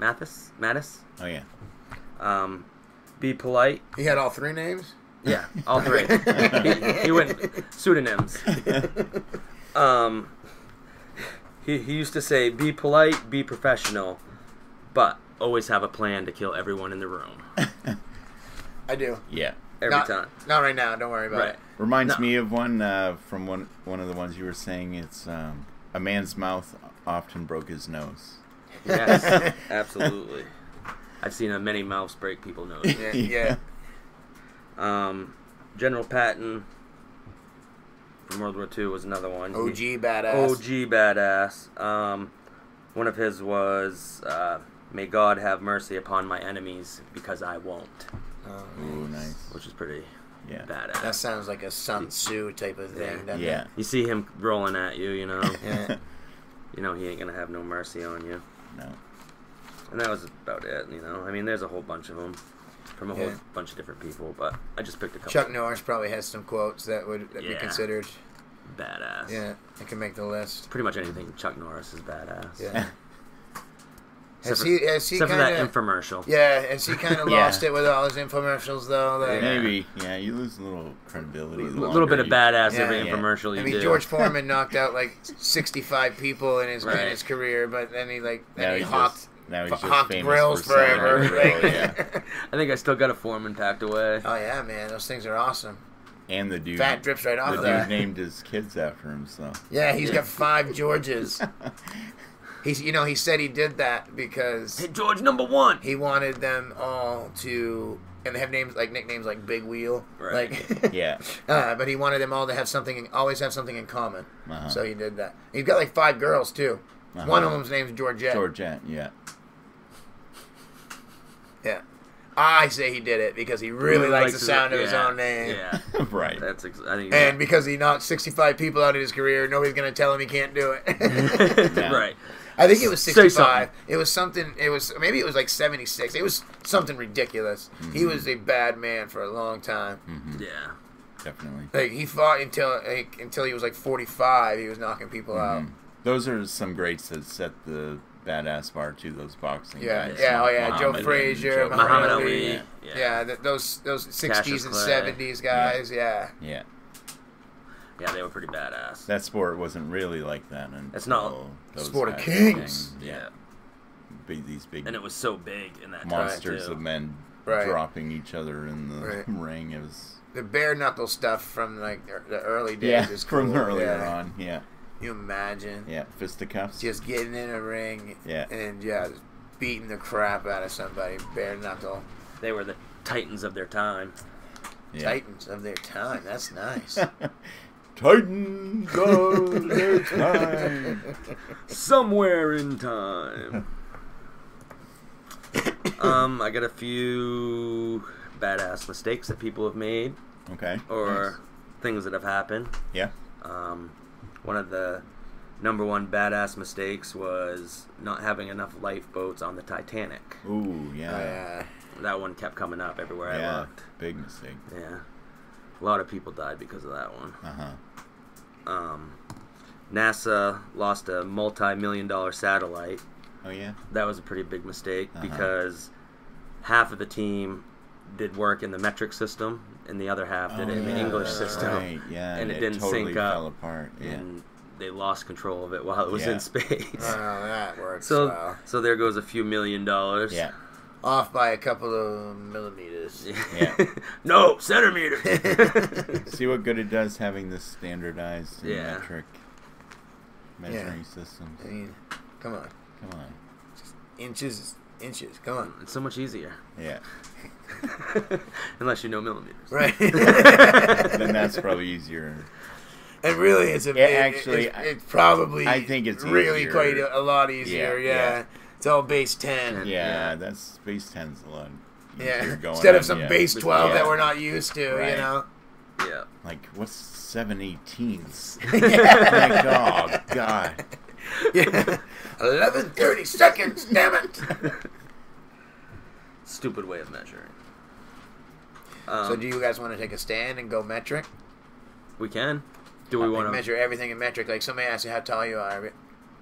Oh yeah. Be polite. He had all three names. Yeah, all three. he went pseudonyms. He used to say, "Be polite, be professional, but always have a plan to kill everyone in the room." I do. Yeah. Every not, time. Not right now. Don't worry about Right. it. Reminds No. me of one from one of the ones you were saying. It's a man's mouth often broke his nose. Yes, absolutely. I've seen many mouths break people's noses. Yeah. General Patton from World War II was another one. OG badass. OG badass. One of his was, "May God have mercy upon my enemies, because I won't," Oh, Ooh, nice. which is pretty Yeah. badass. that sounds like a Sun Tzu type of thing. doesn't Yeah. it? You see him rolling at you, Yeah. you know he ain't gonna have no mercy on you. No. And that was about it, I mean, there's a whole bunch of them from a whole Yeah. bunch of different people, but I just picked a couple. Chuck Norris probably has some quotes that would be Yeah. considered. Badass. Yeah, I can make the list. Pretty much anything Chuck Norris is badass. Yeah. Except Has he for kind that of infomercial. Yeah, has he kind of Yeah. lost it with all his infomercials though? Like, Maybe. Yeah. You lose a little credibility. A little bit of badass Yeah. every Yeah. infomercial you I mean, do. George Foreman knocked out like 65 people in his Right. career, but then he Now he he's hawked just hawked famous grills for selling forever. a grill, yeah. I think I still got a Foreman packed away. Oh yeah, man, those things are awesome. And the dude. Fat drips right off The of dude that. named his kids after him. So. Yeah, he's got 5 Georges. He said he did that because Hey, George, number 1. he wanted them all to, and they have nicknames like Big Wheel, Right. like, Yeah. but he wanted them all to have always have something in common. Uh-huh. So he did that. He's got like 5 girls too. Uh-huh. One of them's name's Georgette. Georgette. Yeah. Yeah. I say he did it because he really likes the sound of his own name. Yeah. Right. I think And because he knocked 65 people out in his career, nobody's going to tell him he can't do it. Yeah. Right. I think it was Say 65. something. It was something. Maybe it was like 76. It was something ridiculous. Mm-hmm. He was a bad man for a long time. Yeah. Definitely. Like he fought until he was like 45. He was knocking people out. Mhm. Those are some greats that set the badass bar too. Those boxing Yeah, guys. yeah, oh yeah, Joe Muhammad Frazier, and Joe Muhammad Muhammad Ali. Ali. Yeah, those 60s and Clay. 70s guys. Yeah. Yeah. Yeah, they were pretty badass. That sport wasn't really like that until It's not. those Sport of guys kings. became, yeah. These big And it was so big in that monsters time, too. of men Right. dropping each other in the Right. ring. It was The bare knuckle stuff from like the early days is cool. from earlier yeah. on. Yeah. You imagine? Yeah, fisticuffs. Just getting in a ring. Yeah. And just beating the crap out of somebody, bare knuckle. They were the titans of their time. Yeah. Titans of their time. That's nice. Titans of their time. Somewhere in time. I got a few badass mistakes that people have made. Okay. Or things that have happened. Yeah. One of the number one badass mistakes was not having enough lifeboats on the Titanic. Ooh, yeah. That one kept coming up everywhere I looked. Big mistake. Yeah. A lot of people died because of that one. NASA lost a multi-million-dollar satellite. Oh, yeah? That was a pretty big mistake because half of the team did work in the metric system and the other half did it in the English system. Right, yeah. And it didn't totally sync up. fell apart. Yeah. And they lost control of it while it was in space. Oh, that works So there goes a few $1 million. Yeah. Off by a couple of millimeters. Yeah. No, centimeters. See what good it does having this standardized metric measuring systems. I mean, come on. Come on. Just inches. Come on. It's so much easier. Yeah. Unless you know millimeters. Right. Then that's probably easier. And really, it's it's probably. I think it's really easier. quite a lot easier. Yeah. It's all base 10. Yeah, that's base 10's a lot. Yeah. Going Instead on, of some base 12 that we're not used to, right. you know. Yeah. Like what's 7/18ths? Like, oh God. Yeah. 11:30 seconds. Damn it. Stupid way of measuring. So do you guys want to take a stand and go metric? We can. Do we want to measure everything in metric? Like somebody asks you how tall you are,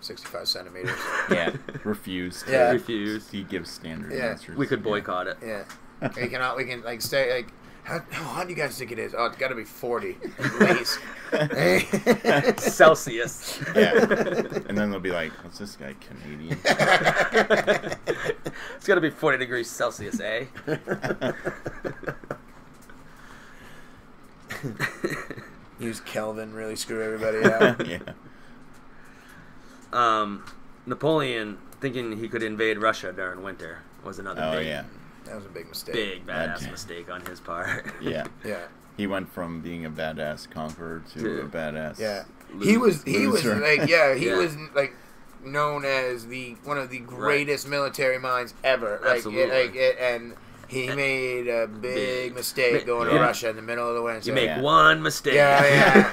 65 centimeters. Yeah. Refused. Yeah. Refuse. He gives standard Yeah. answers. We could boycott it. Yeah. We can like say like how hot do you guys think it is? Oh, it's got to be 40 at least. Celsius. Yeah. And then they'll be like, "What's this guy Canadian?" It's got to be 40 degrees Celsius, eh? Use Kelvin, really screw everybody out. Yeah. Napoleon thinking he could invade Russia during winter was another big, that was a big mistake. big badass mistake on his part. Yeah. Yeah. He went from being a badass conqueror to a badass. Yeah. He was loser. like was like known as one of the greatest military minds ever. Like Absolutely. and he made a big mistake going to Russia in the middle of the winter. You make one mistake. Yeah.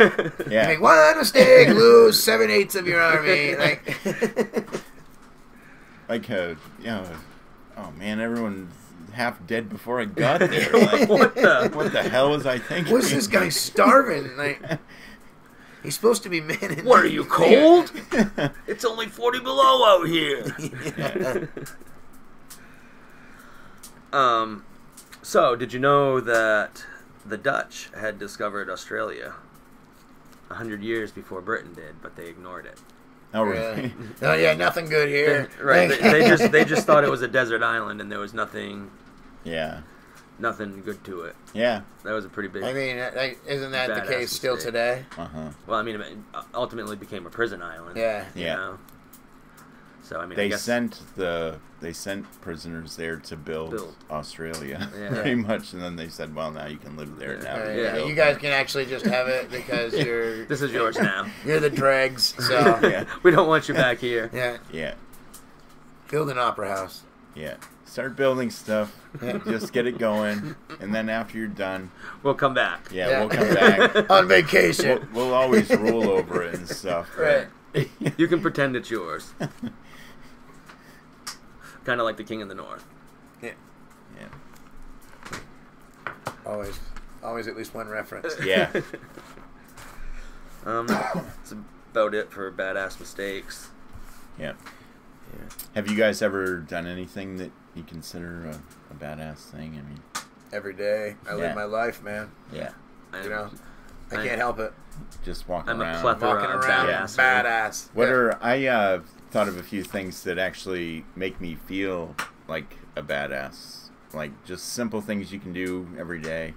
Yeah. You make one mistake, lose 7/8 of your army. Oh man, everyone's half dead before I got there. Like, What what the hell was I thinking? What's this guy starving? Like, he's supposed to be manning. What are you, cold? It's only 40 below out here. So, did you know that the Dutch had discovered Australia 100 years before Britain did, but they ignored it? Oh, really? Oh yeah, nothing good here. Right. They just thought it was a desert island and there was nothing good to it. Yeah. That was a pretty big. I mean, isn't that the case still today? Well, I mean, it ultimately became a prison island. Yeah. You know? So I mean, they sent prisoners there to build Australia, pretty much, and then they said, "Well, now you can live there now." You guys can actually just have it because you're. This is yours now. You're the dregs, so we don't want you back here. Yeah. Build an opera house. Yeah. Start building stuff. Just get it going, and then after you're done, we'll come back. Yeah. We'll come back on vacation. We'll always rule over it and stuff. Right. You can pretend it's yours. Kind of like the King of the North. Yeah. Always at least one reference. Yeah. That's about it for badass mistakes. Yeah. Have you guys ever done anything that you consider a badass thing? I mean, every day I live my life, man. Yeah. I can't help it. Just walking I'm around. a plethora of badass. I thought of a few things that actually make me feel like a badass. Like just simple things you can do every day.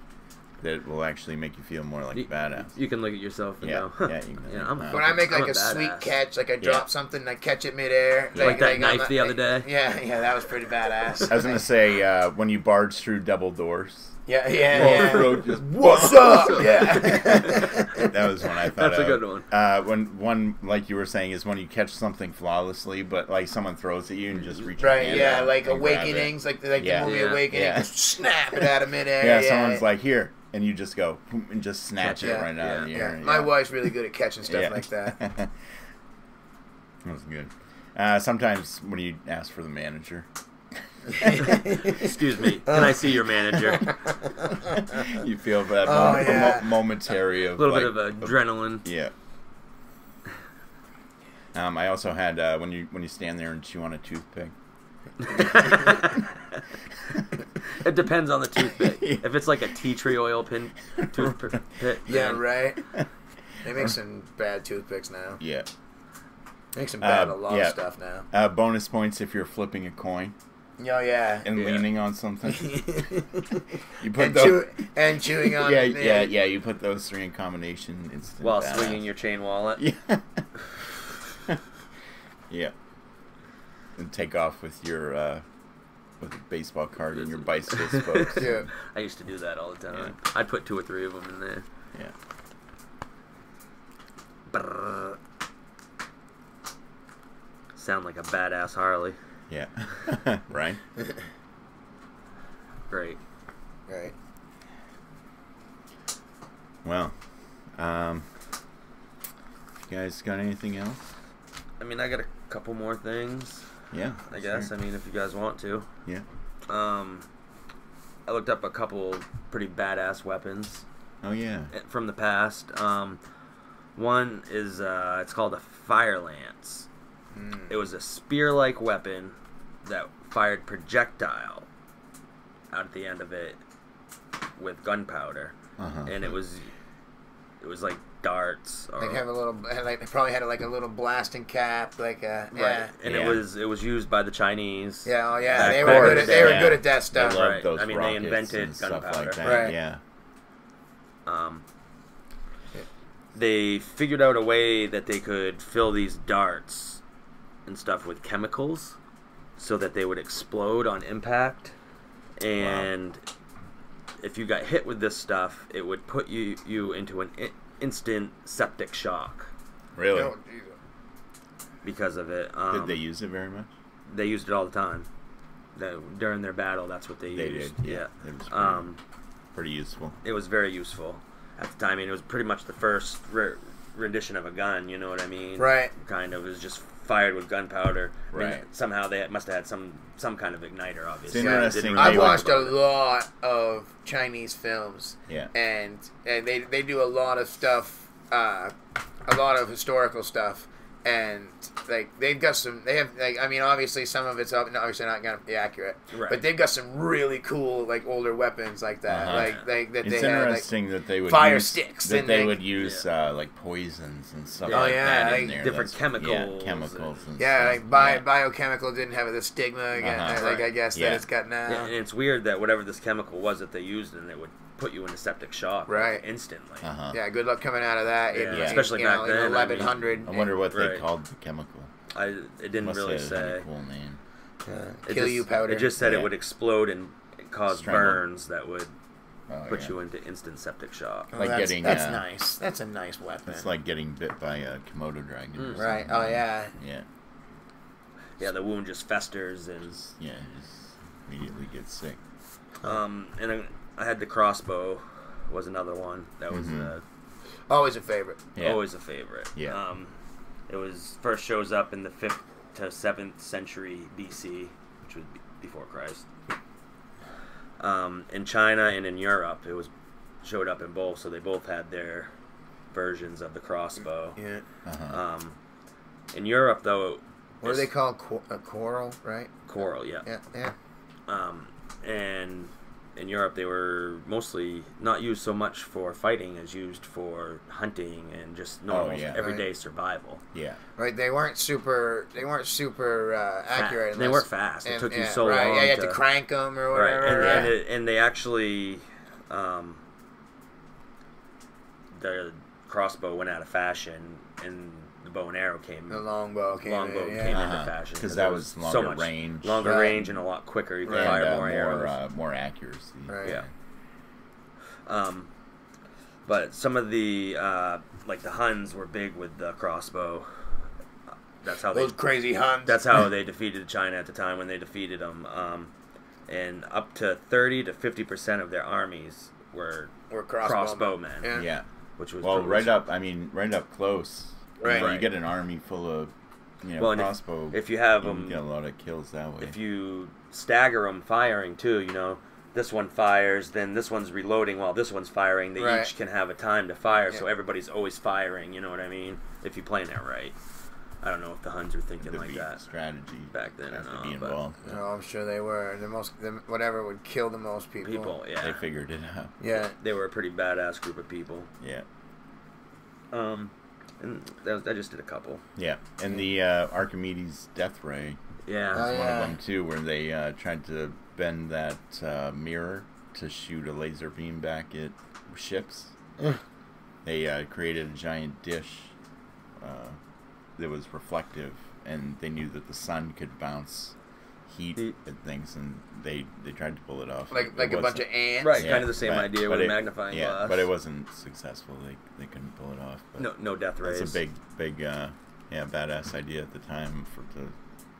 that will actually make you feel more like a badass. You can look at yourself and go, huh, yeah, you can, when I make like a badass. sweet catch, like I drop something and I catch it midair. Like that knife the other day? Yeah, that was pretty badass. I was going to say, when you barge through double doors. Yeah. Just, what's up? Yeah. That was one I thought That's a good one. When one, like you were saying, is when you catch something flawlessly, but like someone throws at you and just reach your hand out like and grab Awakenings, it. like the movie Awakening, just snap it out of midair. Yeah, someone's like, here, and you just go and just snatch it right out of the air. My wife's really good at catching stuff like that. That was good. Sometimes when you ask for the manager. Excuse me, can I see your manager? You feel that momentary of a little bit of adrenaline. Yeah. I also had when you stand there and chew on a toothpick. It depends on the toothpick. If it's like a tea tree oil toothpick. Yeah, right. They make some bad toothpicks now. Yeah. They make some bad a lot of stuff now. Bonus points if you're flipping a coin. Oh yeah. And leaning on something. You put and chewing on. Yeah. You put those three in combination. While swinging your chain wallet. Yeah. Yeah. And take off with your a baseball card and your bicycle spokes. Yeah. I used to do that all the time. Yeah. I'd put 2 or 3 of them in there. Yeah. Brrr. Sound like a badass Harley. Yeah. Right? Great. Right. Well, you guys got anything else? I mean, I got a couple more things. Yeah. I guess. Sure. I mean, if you guys want to. Yeah. I looked up a couple pretty badass weapons. Oh, yeah. From the past. One is, it's called a fire lance. It was a spear-like weapon that fired projectile out at the end of it with gunpowder, and it was like darts. Or, they have a little, they probably had like a little blasting cap, like right. And it was used by the Chinese. Yeah, they were good at that stuff. Right. I mean, they invented gunpowder. Like that. Right. Yeah. They figured out a way that they could fill these darts and stuff with chemicals so that they would explode on impact, and if you got hit with this stuff, it would put you into an instant septic shock. Really? Because of it. Did they use it very much? They used it all the time. During their battle, that's what they used. Did, yeah. It was pretty useful. It was very useful at the time. I mean, it was pretty much the first rendition of a gun, you know what I mean? Right. Kind of. It was just fired with gunpowder. Right. I mean, somehow they must have had some kind of igniter, obviously. It's interesting. I've watched a lot of Chinese films. Yeah. And they do a lot of stuff, a lot of historical stuff. And like they have I mean, obviously some of it's obviously not gonna be accurate, right. But they've got some really cool like older weapons like that, that it's they had, interesting that they would fire use, sticks, that and they would use like poisons and stuff like that in there. Different chemicals, and like stuff. biochemical didn't have the stigma, I guess that it's got now. Yeah, and it's weird that whatever this chemical was that they used, and it would put you into septic shock, right, instantly. Yeah, good luck coming out of that. Especially back then, in 1100. I wonder what they called the chemical. It didn't really say. A cool name. Kill you powder. It just said it would explode and cause burns that would put you into instant septic shock. Like that's nice. That's a nice weapon. It's like getting bit by a Komodo dragon. Right. Oh yeah. Yeah, the wound just festers and just immediately gets sick. And I had the crossbow. Was another one that was always a favorite. Yeah. Always a favorite. Yeah. It was first shows up in the 5th to 7th century BC, which was before Christ. In China and in Europe, showed up in both, so they both had their versions of the crossbow. Yeah. In Europe, though, what are they called? Coral, right? Coral, yeah. Yeah. And in Europe, they were mostly not used so much for fighting as used for hunting and just normal everyday survival. Yeah. Right. They weren't super accurate. They weren't fast. It took you so long. Yeah, you had to crank them or whatever. Right. And they actually the crossbow went out of fashion and the bow and arrow came. The longbow came into fashion because that was longer range, range, and a lot quicker. You could fire more arrows, more accuracy. Right. Yeah. But some of the like the Huns were big with the crossbow. That's how those crazy Huns. That's how they defeated China at the time when they defeated them. And up to 30 to 50% of their armies were crossbowmen. Yeah. Which was right up close. Right. You get an army full of crossbow. If you have them, you get a lot of kills that way. If you stagger them firing too, this one fires, then this one's reloading while this one's firing. They each can have a time to fire, so everybody's always firing. You know what I mean? If you plan that right. I don't know if the Huns were thinking like that strategy back then or not. Be involved. No, I'm sure they were. Whatever would kill the most people. Yeah. They figured it out. Yeah. They were a pretty badass group of people. Yeah. And I just did a couple. Yeah. And the Archimedes death ray. Yeah. Was one of them too, where they tried to bend that mirror to shoot a laser beam back at ships. They created a giant dish that was reflective, and they knew that the sun could bounce heat and things, and they tried to pull it off. Like a bunch of ants. Right, kind of the same idea with magnifying glass. But it wasn't successful. They couldn't pull it off. But no death rays. That's a big badass idea at the time to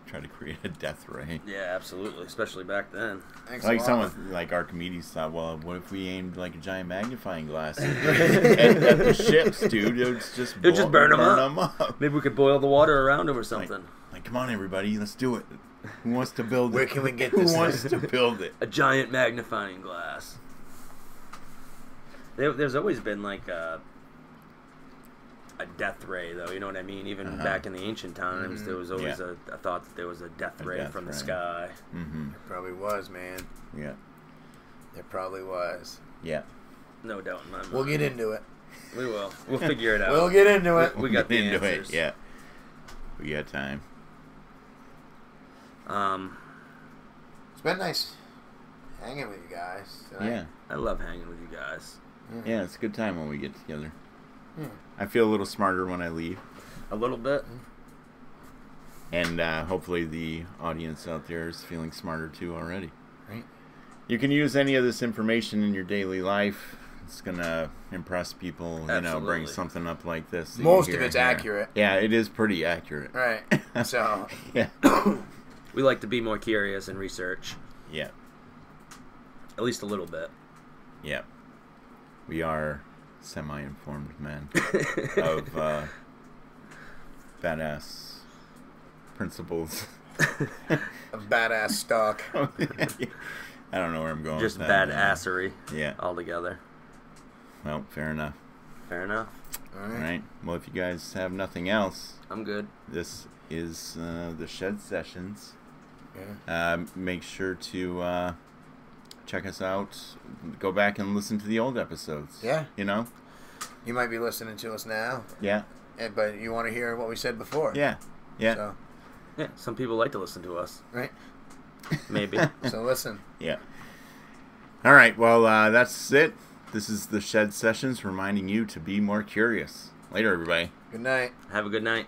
try to create a death ray. Yeah, absolutely, especially back then. Like someone like Archimedes thought, well, what if we aimed like a giant magnifying glass at the ships, dude? It would just burn them up. Maybe we could boil the water around them or something. Like, come on, everybody, let's do it. Who wants to build it? Where can we get this? Who wants to build it? A giant magnifying glass. There's always been like a death ray, though. You know what I mean? Even back in the ancient times, there was always a thought that there was a death ray from the sky. Mm-hmm. It probably was, man. Yeah. It probably was. Yeah. No doubt in my mind. We'll get into it. We will. We'll figure it out. We'll get into it. We got the answers. Yeah. We got time. It's been nice hanging with you guys tonight. Yeah. I love hanging with you guys. Yeah, it's a good time when we get together. I feel a little smarter when I leave. A little bit. And hopefully the audience out there is feeling smarter too already. Right. You can use any of this information in your daily life. It's going to impress people, bring something up like this. Most of it's accurate. Yeah, it is pretty accurate. Right. So. Yeah. We like to be more curious and research. Yeah. At least a little bit. Yeah. We are semi-informed men of badass principles. Of badass stock. I don't know where I'm going Just with that. badassery. Yeah. Altogether. Well, fair enough. Fair enough. All right. Well, if you guys have nothing else, I'm good. This is the Shed Sessions. Yeah. Make sure to check us out. Go back and listen to the old episodes. Yeah. You might be listening to us now. Yeah. But you want to hear what we said before. Yeah. Yeah. So. Yeah. Some people like to listen to us. Right. Maybe. So listen. Yeah. All right. Well, that's it. This is the Shed Sessions reminding you to be more curious. Later, everybody. Good night. Have a good night.